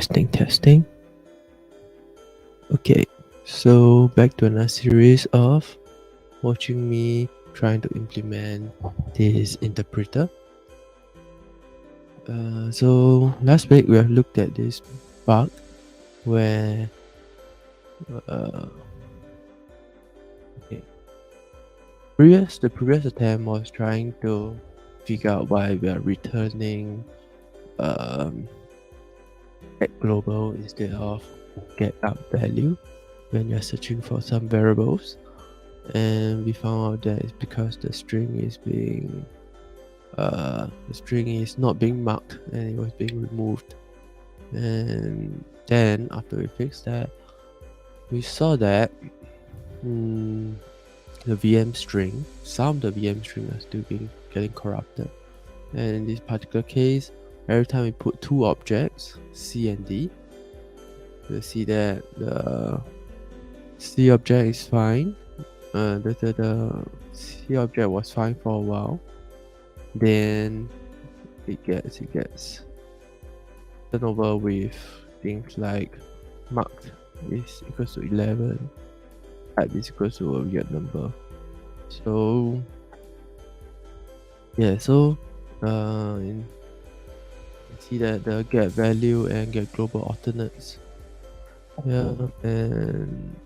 Testing. Okay, so back to another series of watching me trying to implement this interpreter. So last week we have looked at this bug where okay, the previous attempt was trying to figure out why we are returning get global instead of get up value when you're searching for some variables, and we found out that it's because the string is not being marked and it was being removed. And then after we fixed that, we saw that the VM string, some of the VM string are still getting corrupted. And in this particular case, every time we put two objects, C and D, you'll see that the C object is fine. The C object was fine for a while. Then it gets turned over with things like marked is equals to 11, type is equals to a weird number. So yeah, so you see that the get value and get global alternates. Yeah, and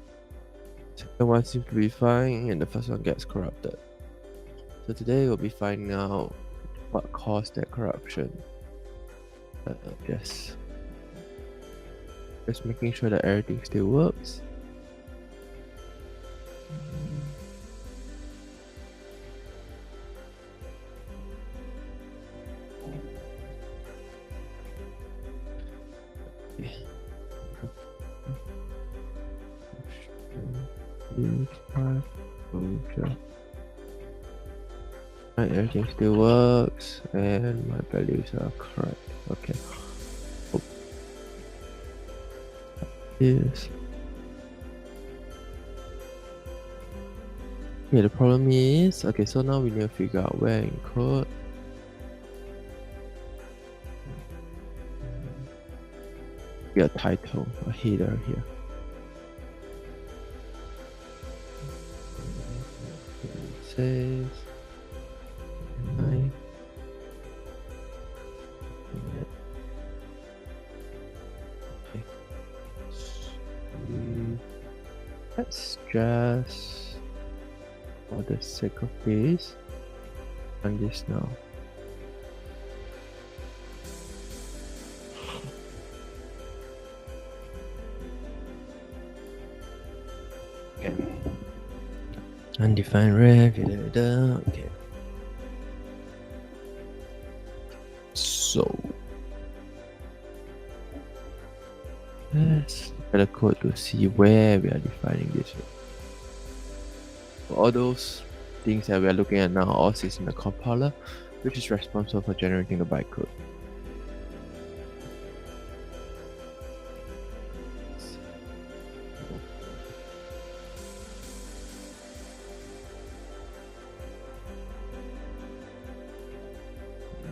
second one seems to be fine, and the first one gets corrupted. So today we'll be finding out what caused that corruption. Just making sure that everything still works. Right, everything still works and my values are correct. Okay. Oh. Yes. Yeah, the problem is, okay, so now we need to figure out where include a title, a header here. Says okay. Let's just, for the sake of this, run this now. Okay. Undefined ref, okay. So let's look at the code to see where we are defining this. For all those things that we are looking at now all sits in the compiler, which is responsible for generating the bytecode.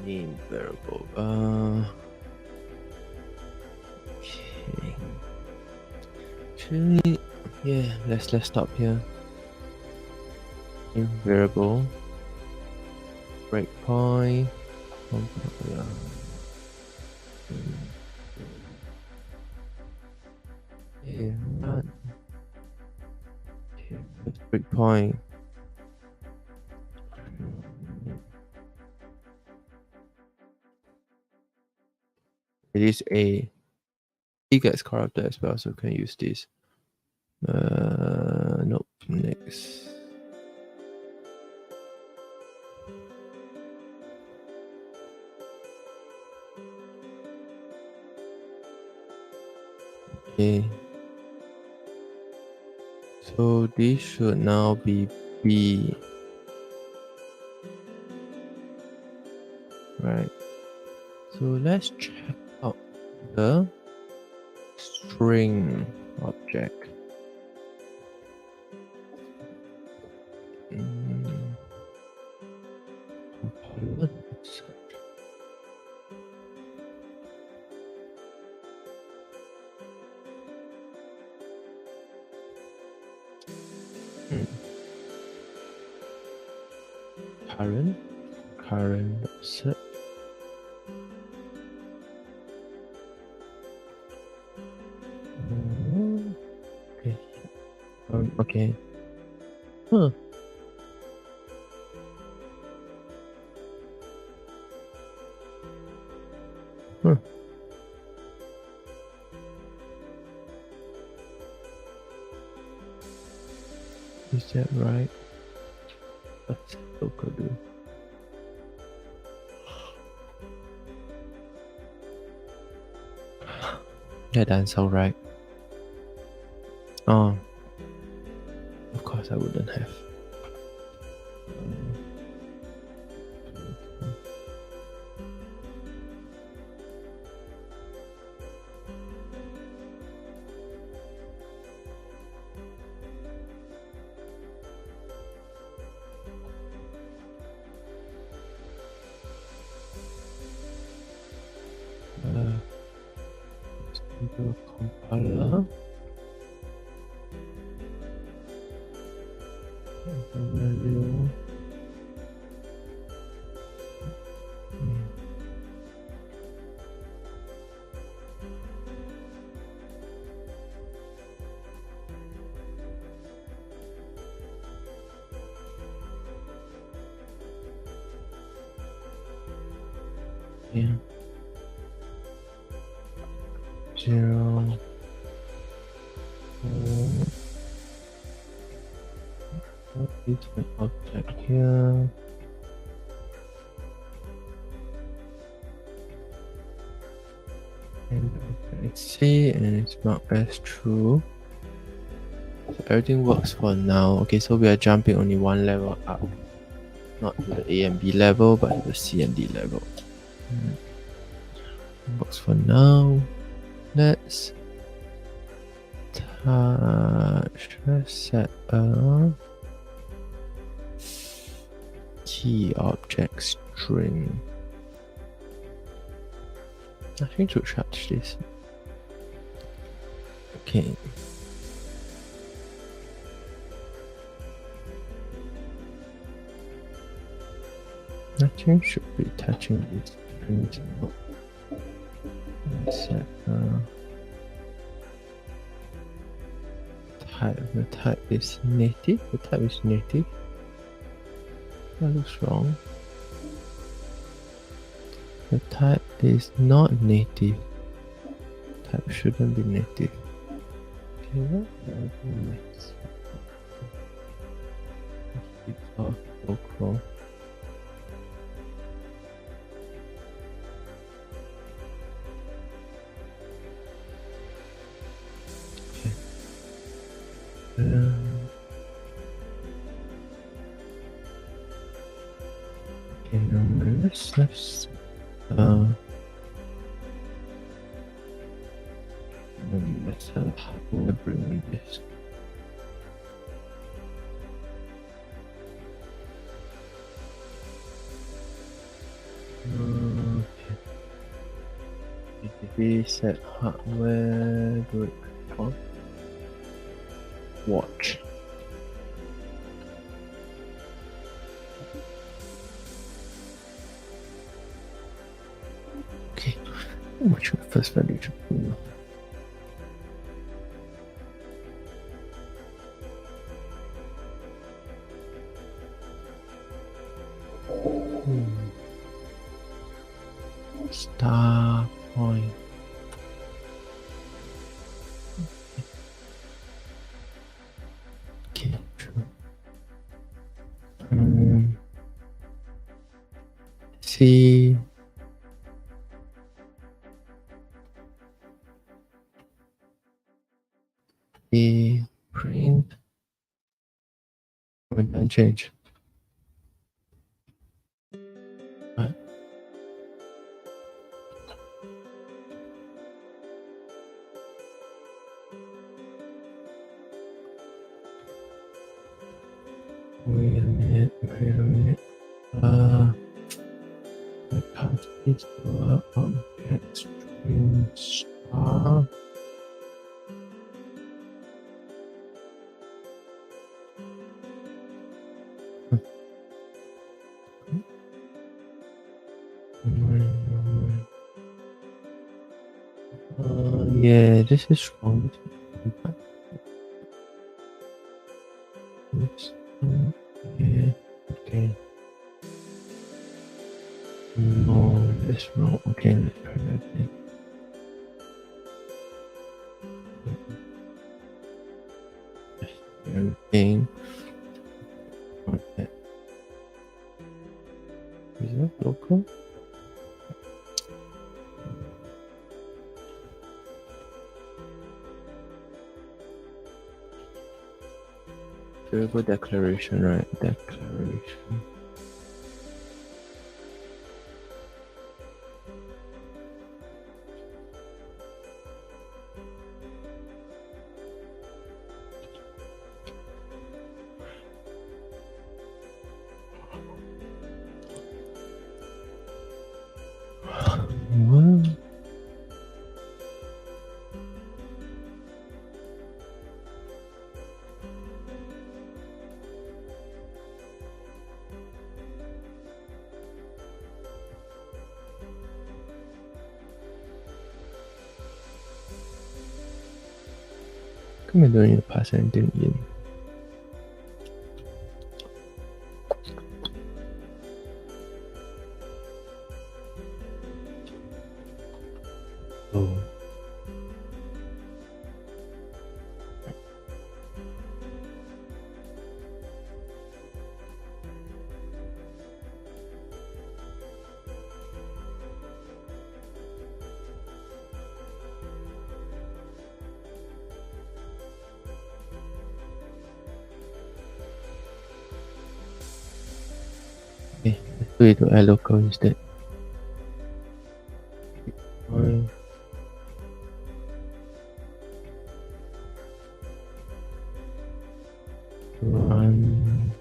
Name variable. Okay. Actually, yeah, let's stop here. Name variable. Breakpoint. Yeah, run. Okay, breakpoint. It is a. It gets corrupted as well, so we can use this. Nope. Next. Okay. So this should now be B. Right. So let's check out the string object. current set. Okay. Okay. Huh. Huh. Is that right? Let's local do. That doesn't sound right. Oh, of course I wouldn't have. Do a compiler. Value. Yeah. 0. What is my object here? And it's C and it's marked as true. So everything works for now. Okay, so we are jumping only one level up. Not to the A and B level, but to the C and D level. Works for now. Let's set a key object string. I need to charge this. Okay. Nothing should be touching this string. Set type. The type is native. The type is native. That looks wrong. The type is not native. Type shouldn't be native. Okay, what next? Local. Okay, now let's bring this. Okay. If we set hardware, do it on watch. Okay, what should the first value should be? Star point. Okay, true. See. A print. We can change. Right. Wait a minute. I can't get to object string star. Yeah, this is wrong. Oops. Yeah. Okay. No, that's wrong. Okay, let's try that again. Everything. Okay. Is that local? Variable declaration, right? Declaration. What? Come I don't need to pass anything in. Oh. Okay, let's do it to allocate instead. One. One.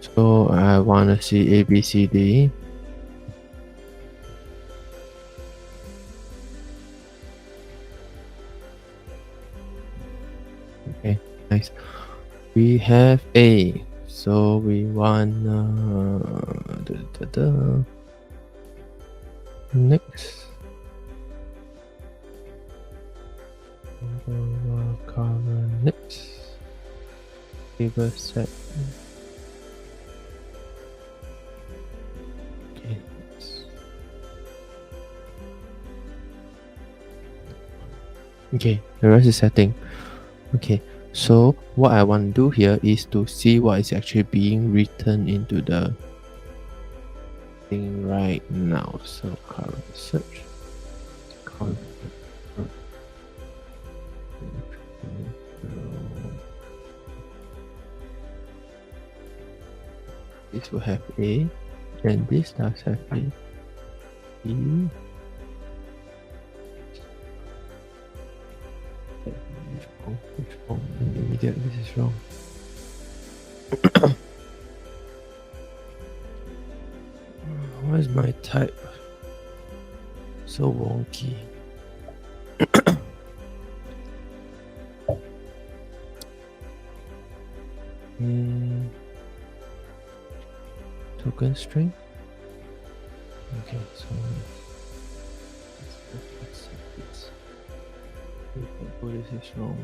So I want to see A, B, C, D. Okay, nice. We have A. So we want next. Cover next. Table set. Okay. Okay, the rest is setting. Okay, so what I want to do here is to see what is actually being written into the thing right now. So current search. This will have A, and this does have A. B. Which wrong? Immediate, this is wrong. Why is my type so wonky? Token string. Okay, so let's oh, this is wrong.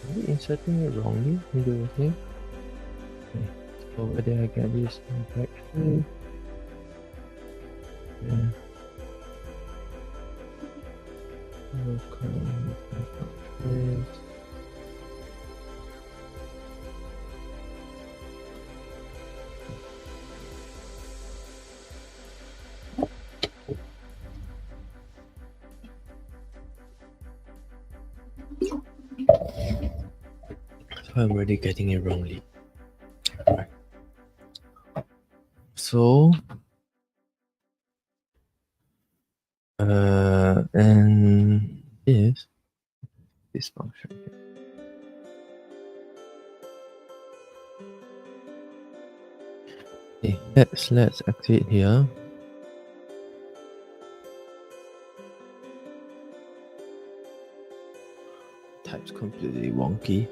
Are we inserting it wrongly into the thing? Okay, so whether I get this infection. Yeah. So I'm already getting it wrongly. Right. So and this function. Okay, let's exit here. Type's completely wonky.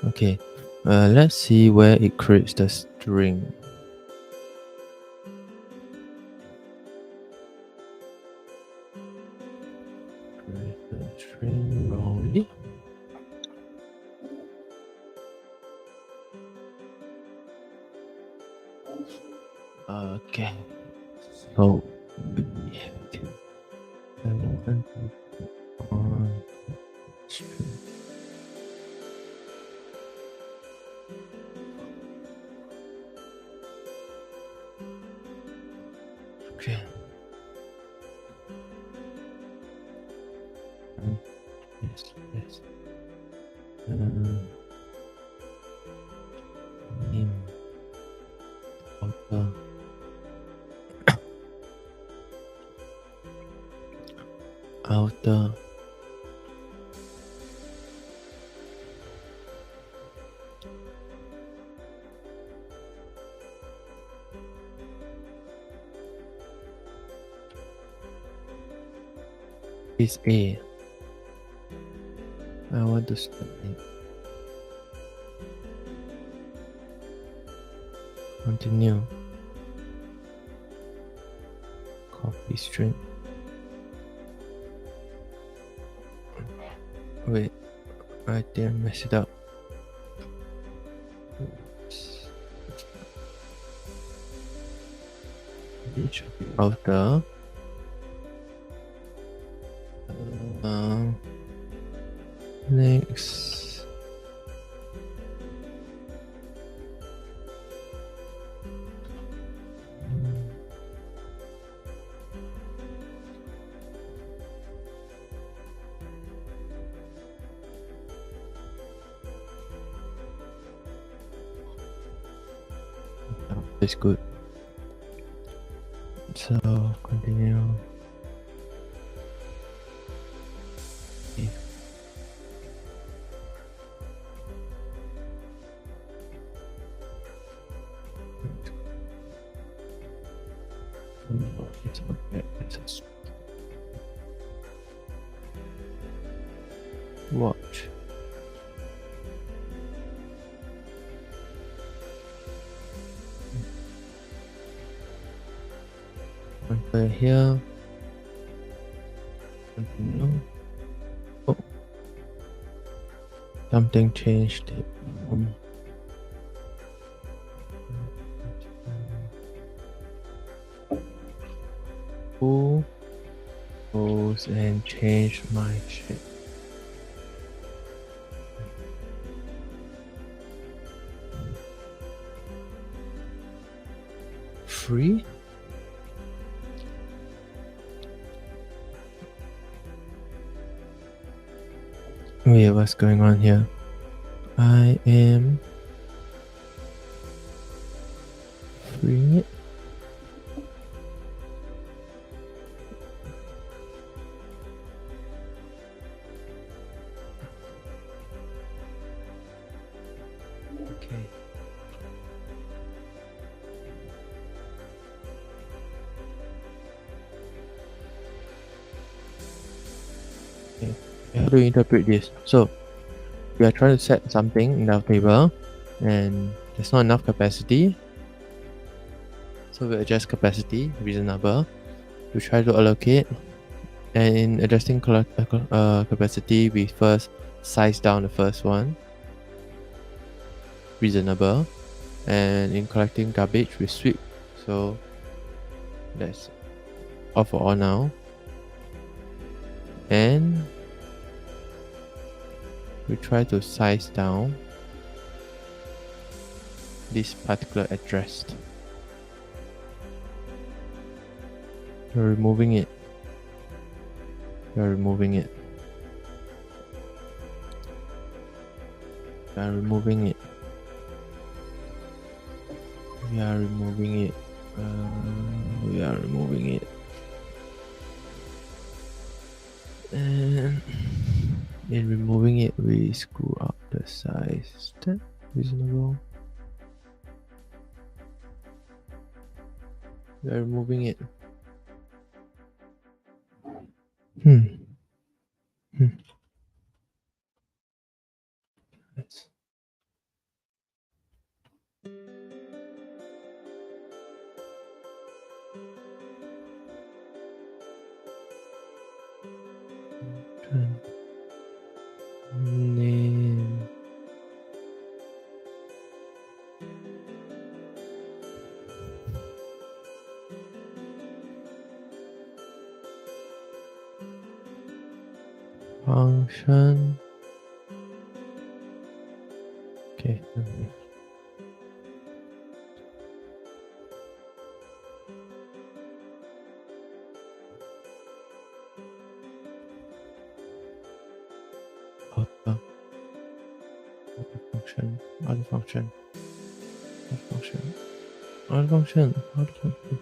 Okay, let's see where it creates the string. Create the string wrongly. Okay, so we have to on string. Okay. Yes. Name outer outer is A. I want to start it. Continue. Copy string. Wait, I think I messed it up. It should be outer. Next. It's good. So continue. Okay. It's okay. It's watch. Enter here. Continue. Oh, something changed. Who goes and change my shape? Free? Wait, what's going on here? I am free. Okay. Okay. How do you interpret this? So we are trying to set something in our table and there's not enough capacity. So we adjust capacity, reasonable. We try to allocate, and in adjusting capacity, we first size down the first one, reasonable, and in collecting garbage, we sweep. So that's all for all now. And we try to size down this particular address. We're removing it. We're removing it. We are removing it. We are removing it. We are removing it. And in removing it, we screw up the size. Is that reasonable? We are removing it. Let's function. Okay. Outer function. Outer function. Outer function. Outer function. Outer function.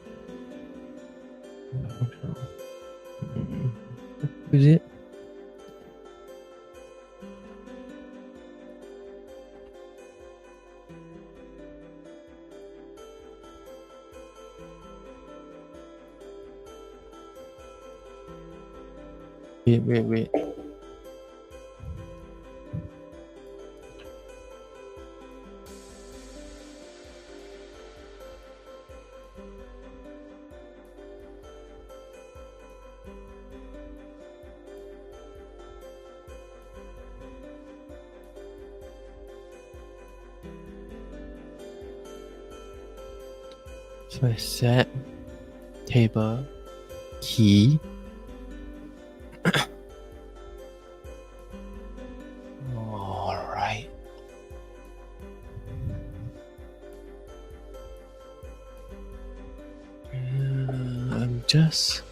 Outer function. Is it? Wait. So I set table key. Alright. I'm just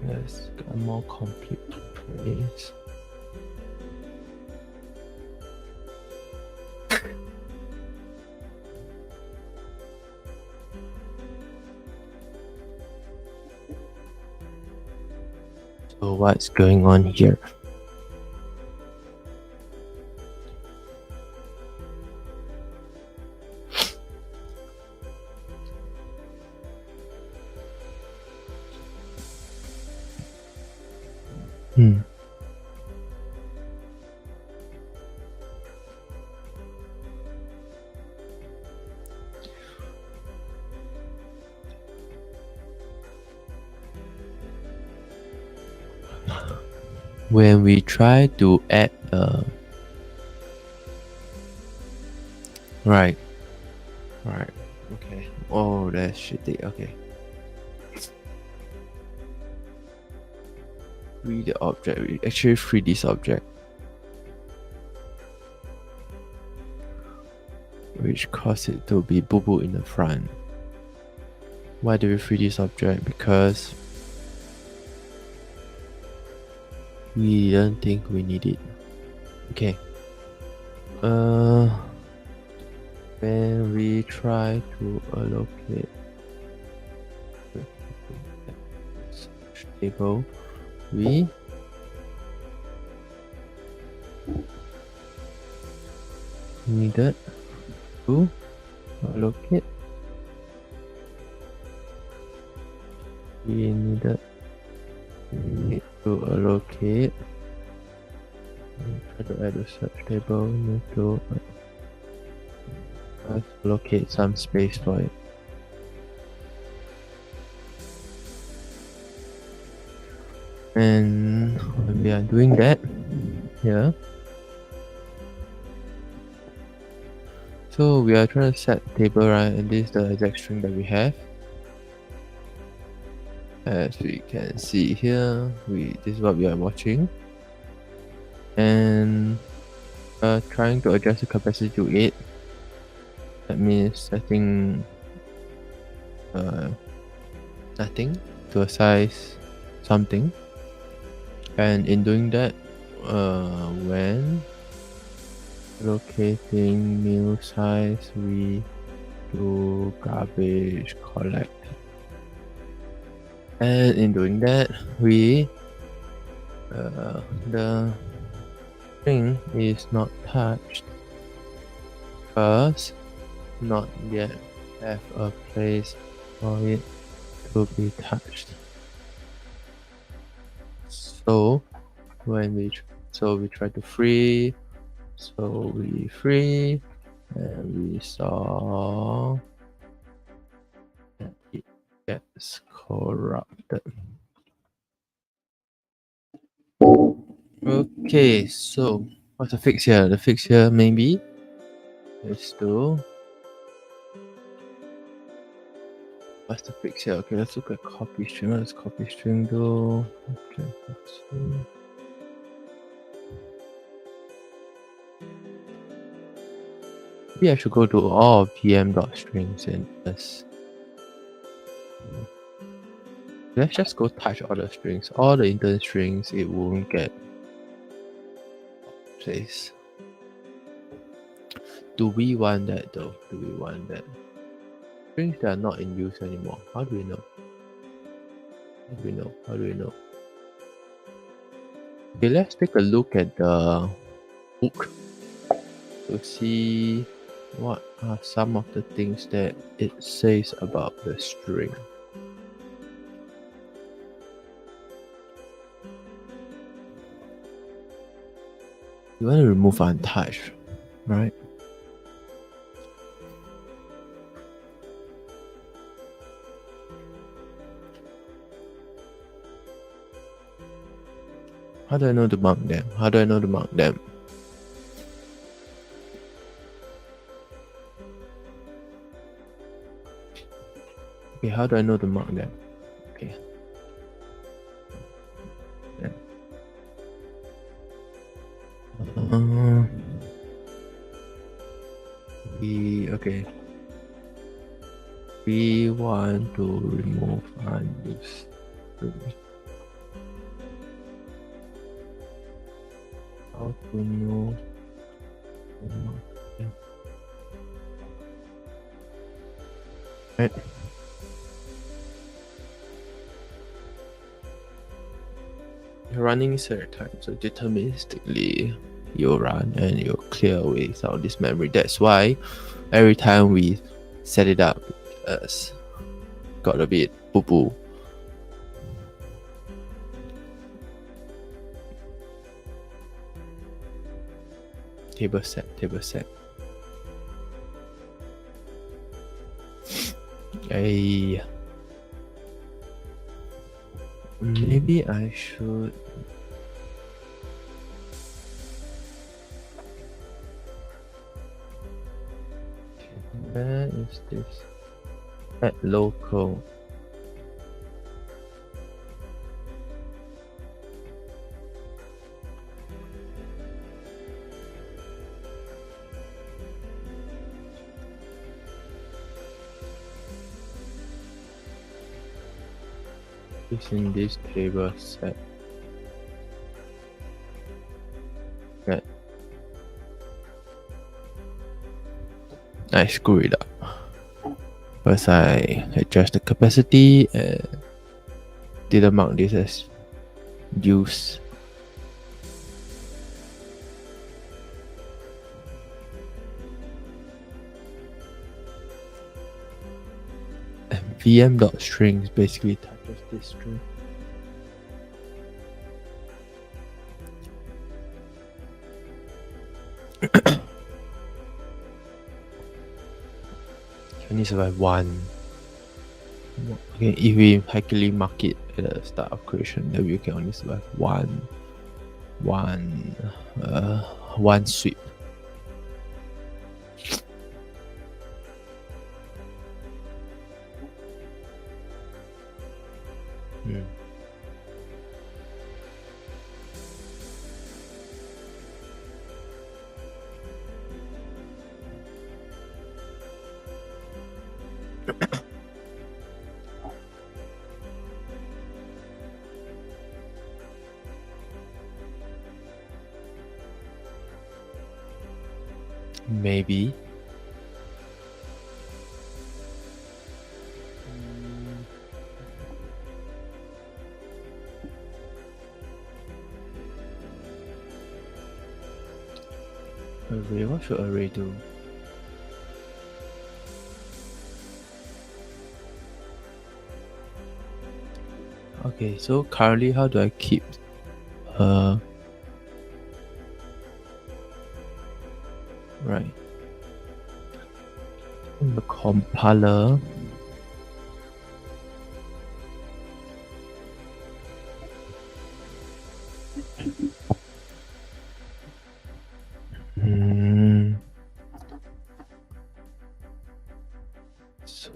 let's get a more complete phrase. So what's going on here? When we try to add right, okay. Oh, that's shitty. Okay, free the object. We actually free this object, which causes it to be boo boo in the front. Why do we free this object? Because we don't think we need it. Okay. When we try to allocate table, we needed to allocate. We needed to allocate. Try to add a search table. Need to allocate some space for it. And when we are doing that here, so we are trying to set table, right? And this is the exact string that we have. As we can see here, this is what we are watching. And trying to adjust the capacity to 8. That means setting nothing to a size something. And in doing that, when locating new size, we do garbage collect. And in doing that, we the string is not touched because not yet have a place for it to be touched. So when we try to free, so we free, and we saw that it gets corrupted. Okay, so what's the fix here? The fix here maybe is to What's the fix here? Okay, let's look at copy string. What does copy string do? Okay, let's see. Maybe I should go to all pm.strings and let's just go touch all the strings. All the intern strings, it won't get placed. Do we want that though? Do we want that? Strings that are not in use anymore. How do we know? How do we know? How do we know? Okay, let's take a look at the book to see what are some of the things that it says about the string. You want to remove untouched, right? How do I know to mark them? How do I know to mark them? Okay, how do I know to mark them? Okay. Yeah. Okay. We want to remove unused strings. How to know? Right. You're running this at a time, so deterministically you'll run and you'll clear away some of this memory. That's why every time we set it up, it's got a bit boo-boo. Table set. Hey. Maybe I should. Where is this? At local. It's in this table set. Right. I screw it up. First I adjust the capacity and didn't mark this as use. And vm.strings basically touches this string. Can only survive one. Okay, if we happily mark it at the start of creation, then we can only survive one sweep. Maybe. Array, what should array do? Okay, so currently how do I keep right. The compiler so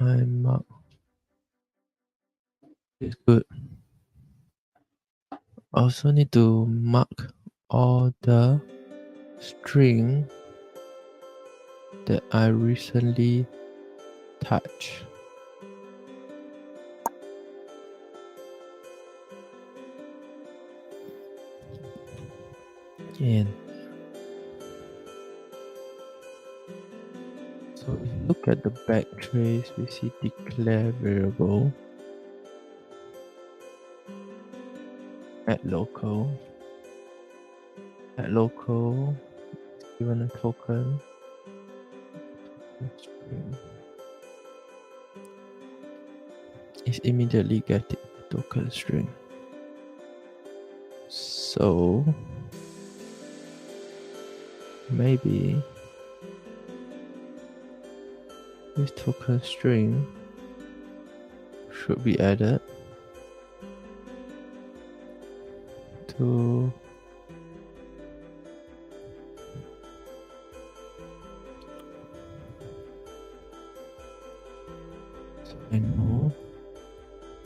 I mark is good. Also need to mark all the string that I recently touched. And so if you look at the backtrace, we see declare variable, add local, given a token string is immediately getting the token string. So maybe this token string should be added to I know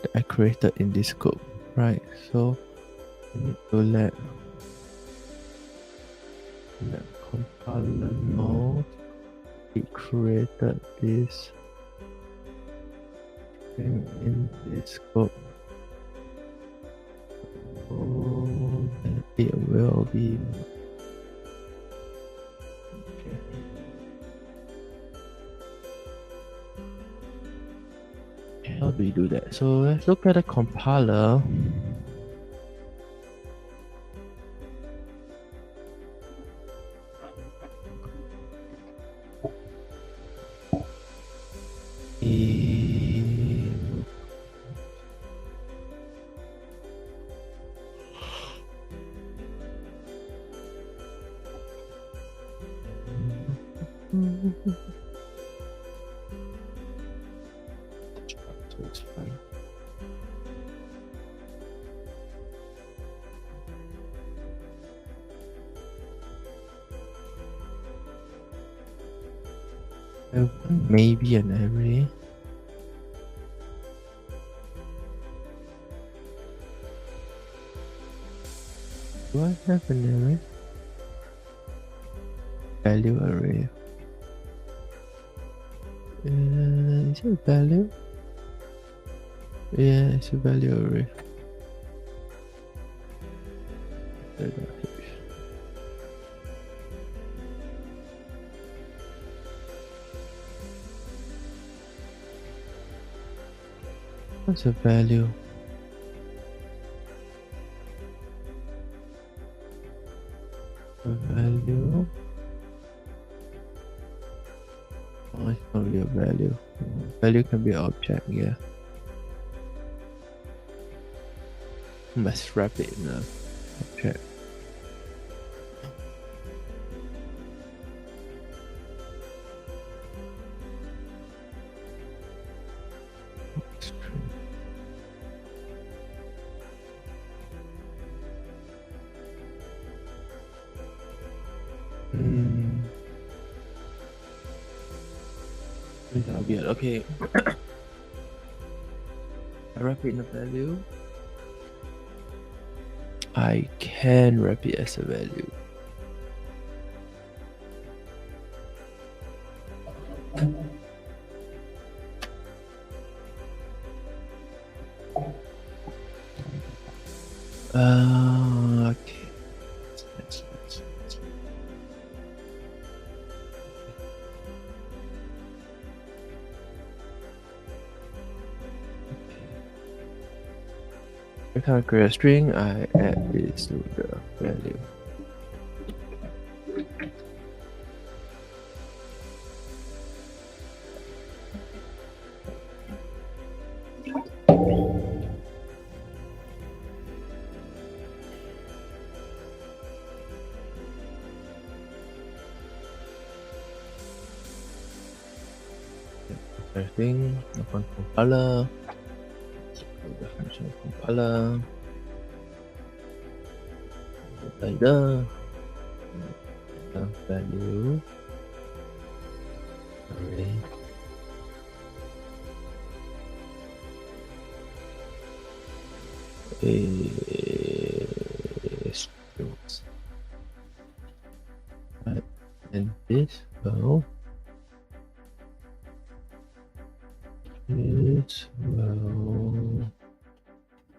that I created in this scope, right? So I need to let compiler know it created this string in this scope. So it will be okay. How do we do that? So let's look at the compiler. So it's fine. Maybe an array. Do I have an array? Value array. Is it a value? Yeah, it's a value array. What's a value? A value? Oh, it's not really a value. Value can be an object, yeah. Must wrap it in a object. That'll be it. Okay. I wrap it in a value. I can wrap it as a value. Okay. Every time I create a string, I add this to the value. Everything, open compiler, the function compiler, like the value array. strings. Right, and this will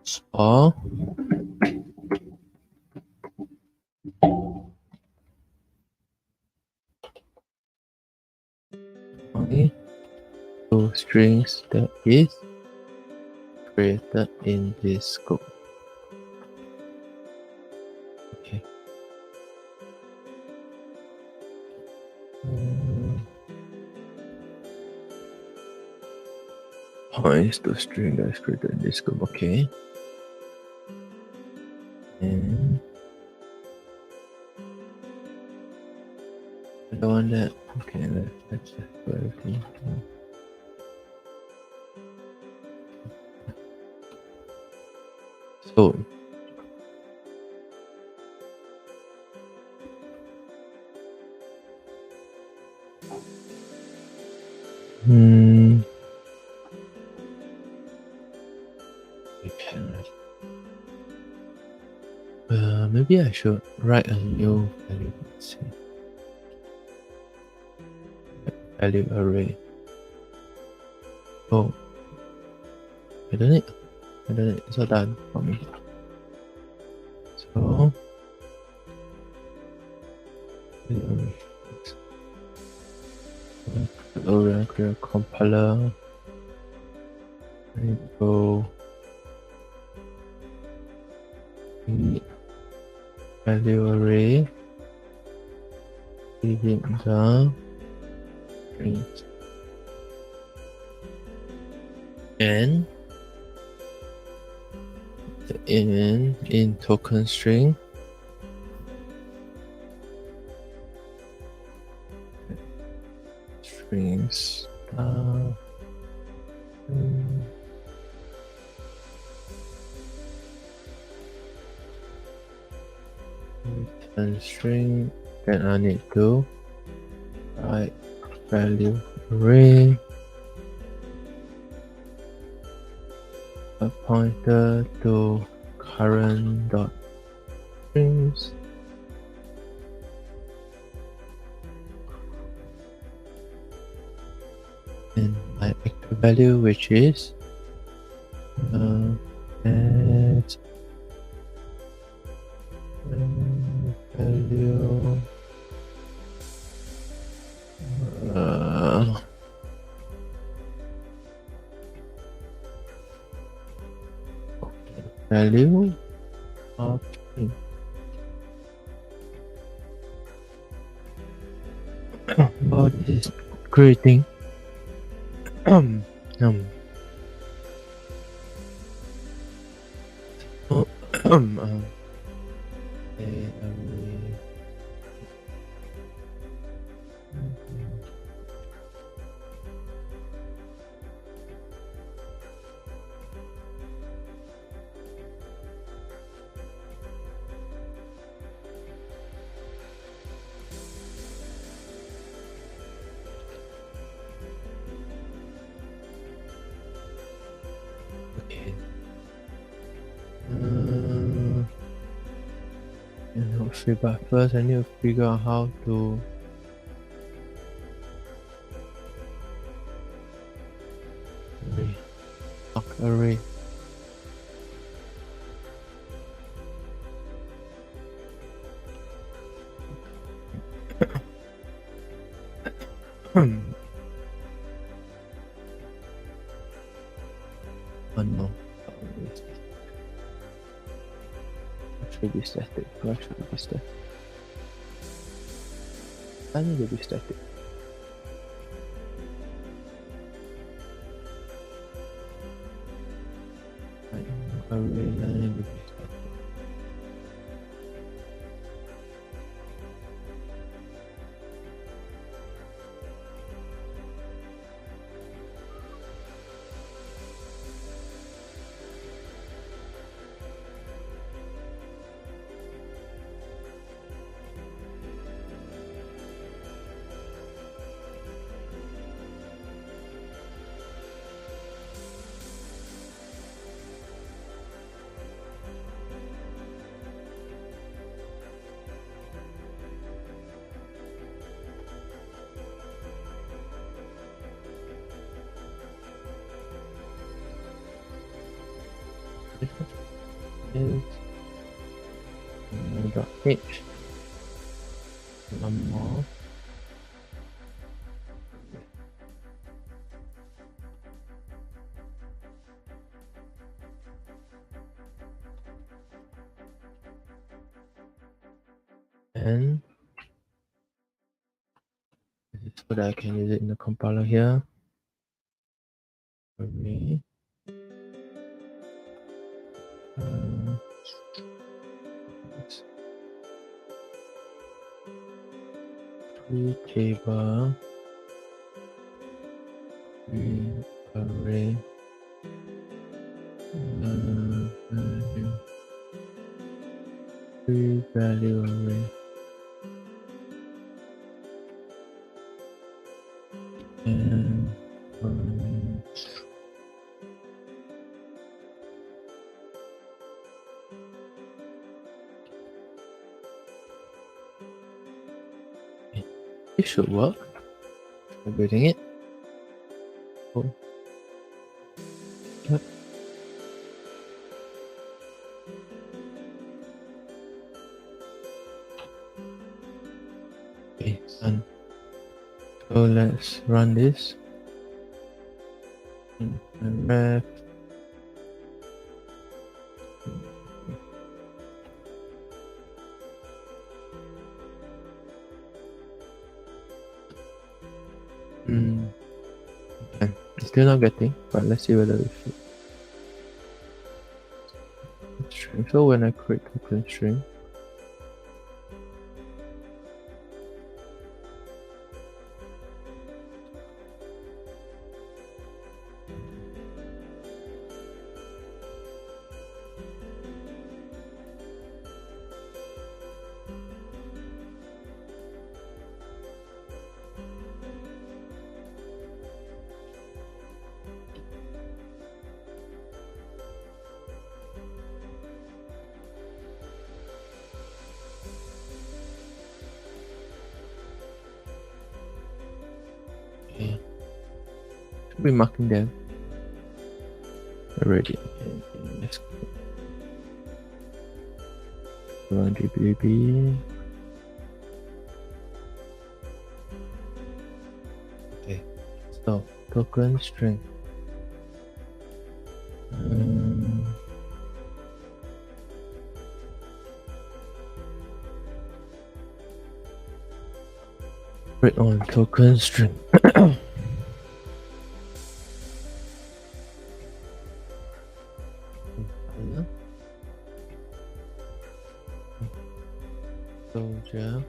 store only two strings that is created in this scope. Okay. Points to string that is created in this scope. Okay. And I don't want that. Okay, let's just put everything. So maybe I should write a new value. Let's see. Value array. Oh, I done it. It's all done for me. So we'll create a compiler. And go value array. Give it the strings and in token string strings return string. Then I need to write value array a pointer to current dot strings and my active value, which is add value value of string. About this creating okay. But first I need to figure out how to array. Oh no. What should be static? What should be static? I need to be static. Array, I need to be static. is dot h. One more. And so that I can use it in the compiler here. Okay. Tree table, tree array, tree value array, and it should work. I'm building it. Cool. Yep. Okay, done. So let's run this. And ref. Okay. Still not getting, but let's see whether it should. So when I create token string, okay, should be marking them already. Okay, let's run GBB. Okay, so token string. Create on token string. Soldier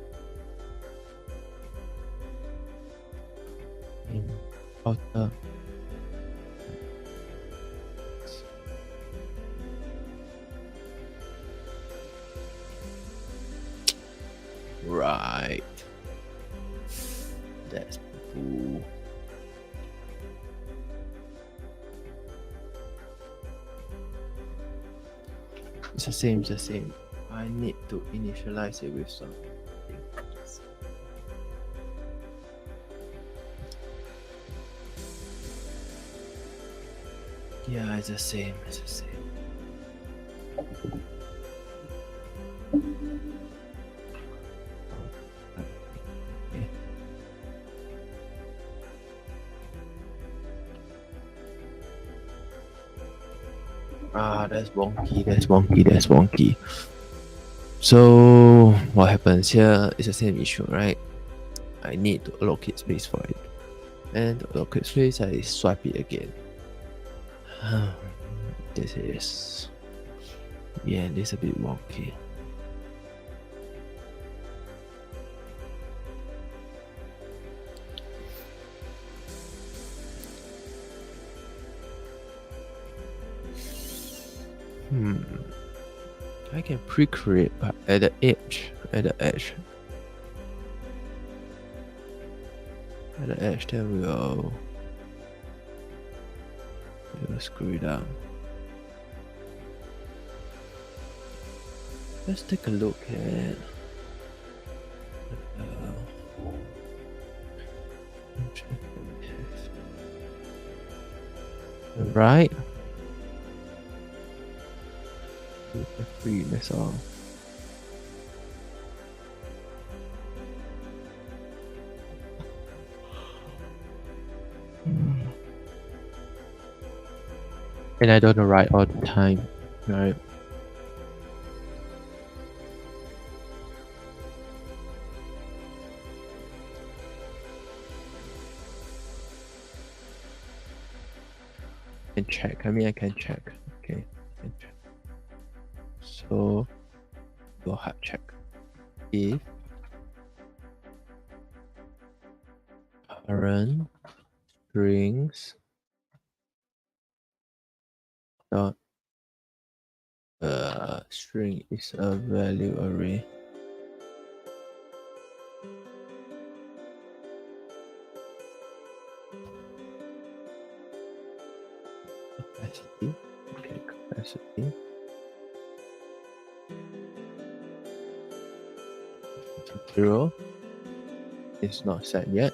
in outer right. That's cool. It's the same, it's the same. I need to initialize it with something. Yeah, it's the same, it's the same. That's wonky, that's wonky, that's wonky. So what happens here is the same issue, right? I need to allocate space for it. And to allocate space, I swipe it again. This is a bit wonky. I can pre-create, but at the edge, then we'll screw it up. Let's take a look at right. free, that's all. And I don't write all the time, right? And check. I can check. Okay. Check. So go hard check. If current strings dot string is a value array. Capacity. Okay, capacity. 0 is not set yet.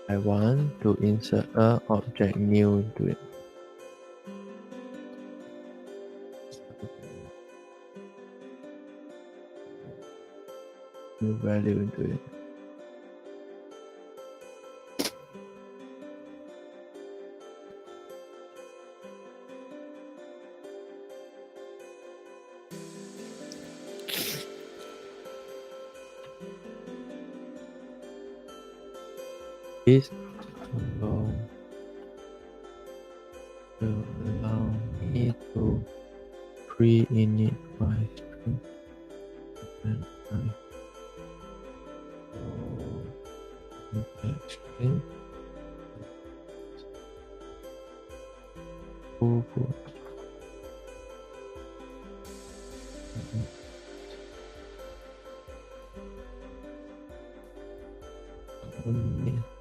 I want to insert a object new into it. New value into it. This will allow me to pre-init my string and my string.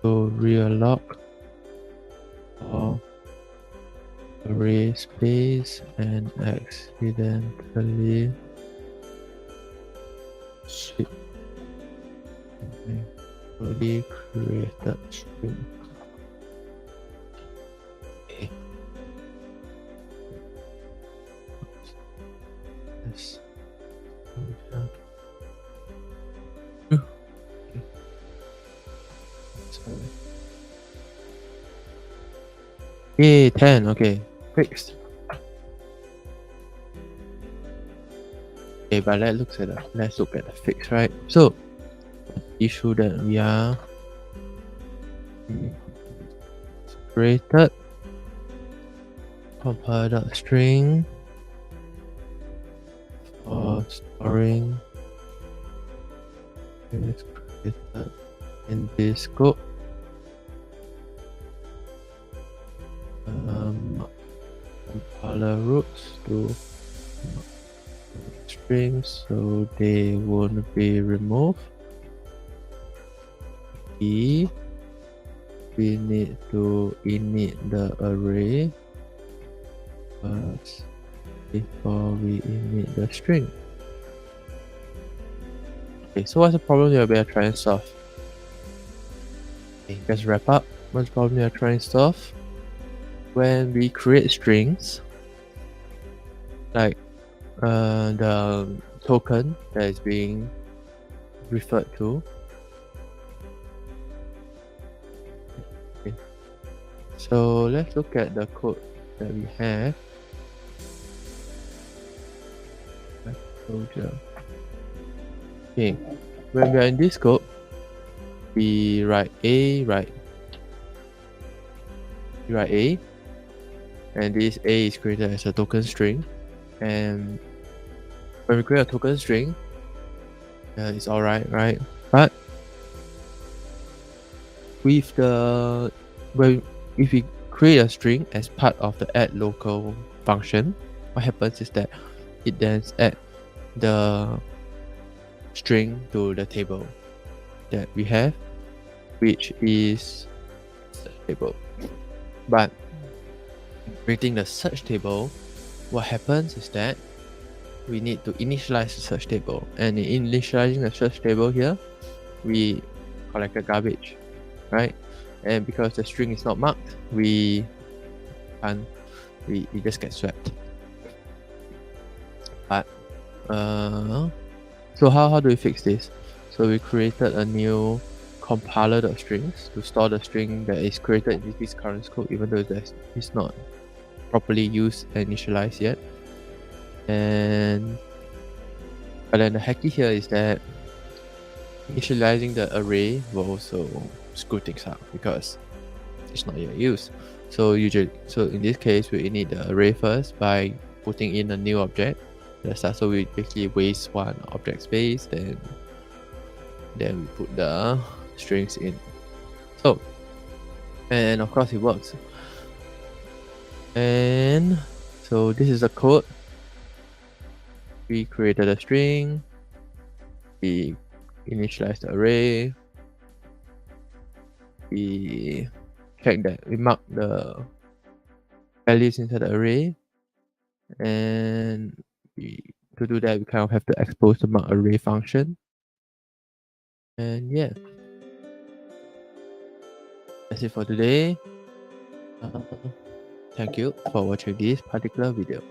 So realloc of array space and accidentally ship already created string. Okay. Yes. Yay, 10, okay, fixed. Okay, but let's look at the fix, right? So issue that we are created compile.string for storing is created in this scope. Compiler roots to strings so they won't be removed. We need to init the array first before we init the string. Okay, so what's the problem we are trying to solve? Okay, let's wrap up. What's the problem we are trying to solve? When we create strings, like the token that is being referred to. Okay. So let's look at the code that we have. Okay, when we are in this code, we write A, and this A is created as a token string. And when we create a token string, it's alright, right? But with if we create a string as part of the add local function, what happens is that it then adds the string to the table that we have, which is search table. But creating the search table, what happens is that we need to initialize the search table, and in initializing the search table here, we collect a garbage, right? And because the string is not marked, we just get swept. But So how do we fix this? So we created a new compiler.strings to store the string that is created in this current code, even though it's not properly used and initialized yet. But then the hacky here is that initializing the array will also screw things up because it's not yet used. So in this case, we init the array first by putting in a new object. So we basically waste one object space, then we put the strings in. And of course it works. And so this is the code. We created a string, we initialized the array, we check that we mark the values inside the array, and to do that we kind of have to expose the mark array function. And yeah, that's it for today. Thank you for watching this particular video.